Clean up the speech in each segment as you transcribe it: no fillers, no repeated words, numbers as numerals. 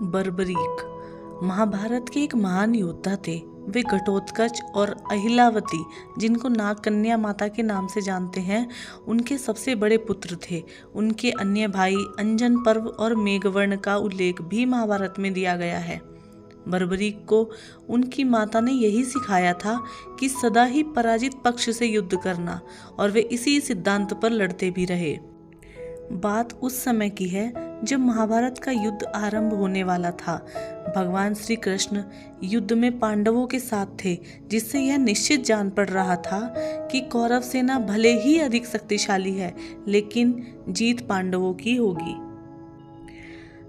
बर्बरीक महाभारत के एक महान योद्धा थे। वे घटोत्कच और अहिलावती, जिनको नाग कन्या माता के नाम से जानते हैं, उनके सबसे बड़े पुत्र थे। उनके अन्य भाई अंजन पर्व और मेघवर्ण का उल्लेख भी महाभारत में दिया गया है। बर्बरीक को उनकी माता ने यही सिखाया था कि सदा ही पराजित पक्ष से युद्ध करना, और वे इसी सिद्धांत पर लड़ते भी रहे। बात उस समय की है जब महाभारत का युद्ध आरंभ होने वाला था। भगवान श्री कृष्ण युद्ध में पांडवों के साथ थे, जिससे यह निश्चित जान पड़ रहा था कि कौरव सेना भले ही अधिक शक्तिशाली है, लेकिन जीत पांडवों की होगी।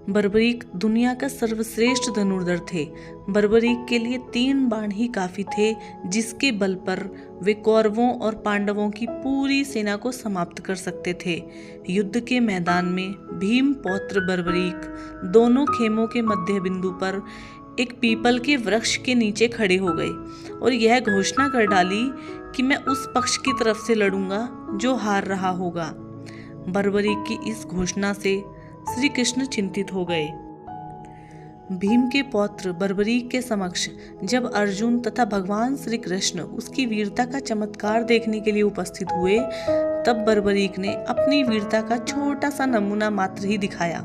बर्बरीक दुनिया का सर्वश्रेष्ठ धनुर्धर थे। बर्बरीक के लिए 3 बाण ही काफी थे, जिसके बल पर वे कौरवों और पांडवों की पूरी सेना को समाप्त कर सकते थे। युद्ध के मैदान में भीम पौत्र बर्बरीक दोनों खेमों के मध्य बिंदु पर एक पीपल के वृक्ष के नीचे खड़े हो गए और यह घोषणा कर डाली कि मैं उस पक्ष की तरफ से लड़ूंगा जो हार रहा होगा। बर्बरीक की इस घोषणा से श्री कृष्ण चिंतित हो गए। भीम के पौत्र बर्बरीक के समक्ष जब अर्जुन तथा भगवान श्री कृष्ण उसकी वीरता का चमत्कार देखने के लिए उपस्थित हुए, तब बर्बरीक ने अपनी वीरता का छोटा सा नमूना मात्र ही दिखाया।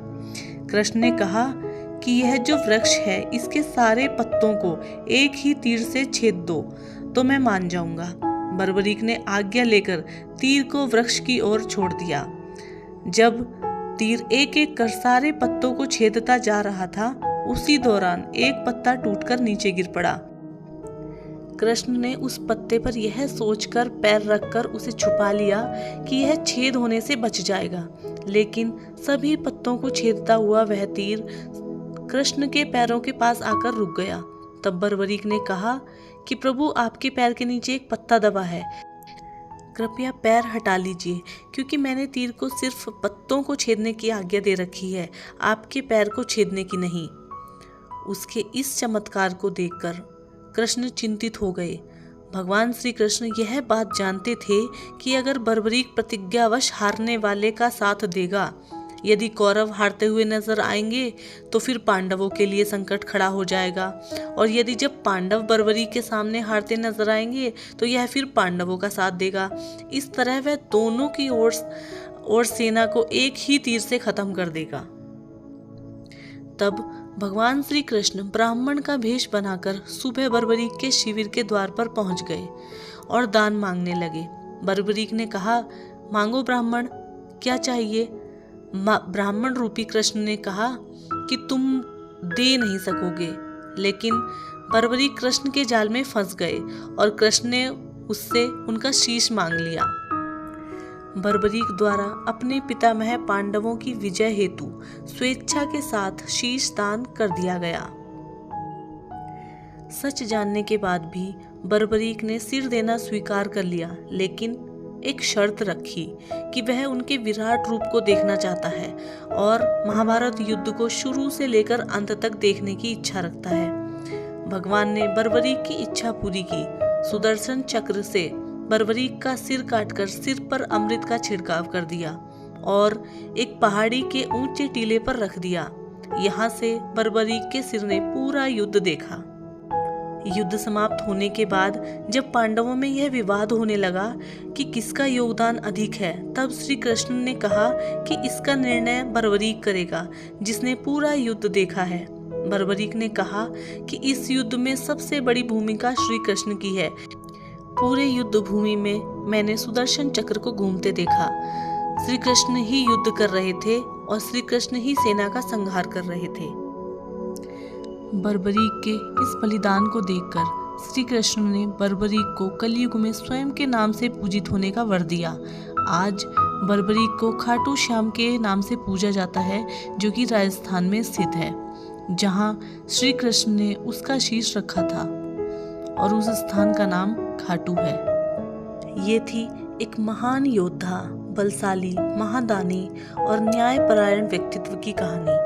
कृष्ण ने कहा कि यह जो वृक्ष है, इसके सारे पत्तों को एक ही तीर से छेद दो तो मैं मान जाऊंगा। बर्बरीक ने आज्ञा लेकर तीर को वृक्ष की ओर छोड़ दिया। जब तीर एक एक कर सारे पत्तों को छेदता जा रहा था, उसी दौरान एक पत्ता टूटकर नीचे गिर पड़ा। कृष्ण ने उस पत्ते पर यह सोचकर पैर रखकर उसे छुपा लिया कि यह छेद होने से बच जाएगा, लेकिन सभी पत्तों को छेदता हुआ वह तीर कृष्ण के पैरों के पास आकर रुक गया। तब बर्बरीक ने कहा कि प्रभु, आपके पैर के नीचे एक पत्ता दबा है, कृपया पैर हटा लीजिए, क्योंकि मैंने तीर को सिर्फ पत्तों को छेदने की आज्ञा दे रखी है, आपके पैर को छेदने की नहीं। उसके इस चमत्कार को देखकर कृष्ण चिंतित हो गए। भगवान श्री कृष्ण यह बात जानते थे कि अगर बर्बरीक प्रतिज्ञावश हारने वाले का साथ देगा, यदि कौरव हारते हुए नजर आएंगे तो फिर पांडवों के लिए संकट खड़ा हो जाएगा, और यदि जब पांडव बर्बरीक के सामने हारते नजर आएंगे तो यह फिर पांडवों का साथ देगा। इस तरह वह दोनों की ओर सेना को एक ही तीर से खत्म कर देगा। तब भगवान श्री कृष्ण ब्राह्मण का भेष बनाकर सुबह बर्बरीक के शिविर के द्वार पर पहुंच गए और दान मांगने लगे। बर्बरीक ने कहा, मांगो ब्राह्मण, क्या चाहिए? ब्राह्मण रूपी कृष्ण ने कहा कि तुम दे नहीं सकोगे, लेकिन बर्बरीक कृष्ण के जाल में फंस गए और कृष्ण ने उससे उनका शीश मांग लिया। बर्बरीक द्वारा अपने पितामह पांडवों की विजय हेतु स्वेच्छा के साथ शीश दान कर दिया गया। सच जानने के बाद भी बर्बरीक ने सिर देना स्वीकार कर लिया, लेकिन एक शर्त रखी कि वह उनके विराट रूप को देखना चाहता है और महाभारत युद्ध को शुरू से लेकर अंत तक देखने की इच्छा रखता है। भगवान ने बर्बरीक की इच्छा पूरी की। सुदर्शन चक्र से बर्बरीक का सिर काटकर सिर पर अमृत का छिड़काव कर दिया और एक पहाड़ी के ऊंचे टीले पर रख दिया। यहाँ से बर्बरीक के सिर ने पूरा युद्ध देखा। युद्ध समाप्त होने के बाद जब पांडवों में यह विवाद होने लगा कि किसका योगदान अधिक है, तब श्री कृष्ण ने कहा कि इसका निर्णय बर्बरीक करेगा, जिसने पूरा युद्ध देखा है। बर्बरीक ने कहा कि इस युद्ध में सबसे बड़ी भूमिका श्री कृष्ण की है। पूरे युद्ध भूमि में मैंने सुदर्शन चक्र को घूमते देखा। श्री कृष्ण ही युद्ध कर रहे थे और श्री कृष्ण ही सेना का संहार कर रहे थे। बर्बरीक के इस बलिदान को देखकर श्री कृष्ण ने बर्बरीक को कलयुग में स्वयं के नाम से पूजित होने का वर दिया। आज बर्बरीक को खाटू श्याम के नाम से पूजा जाता है, जो कि राजस्थान में स्थित है, जहां श्री कृष्ण ने उसका शीश रखा था, और उस स्थान का नाम खाटू है। ये थी एक महान योद्धा, बलशाली, महादानी और न्यायपरायण व्यक्तित्व की कहानी।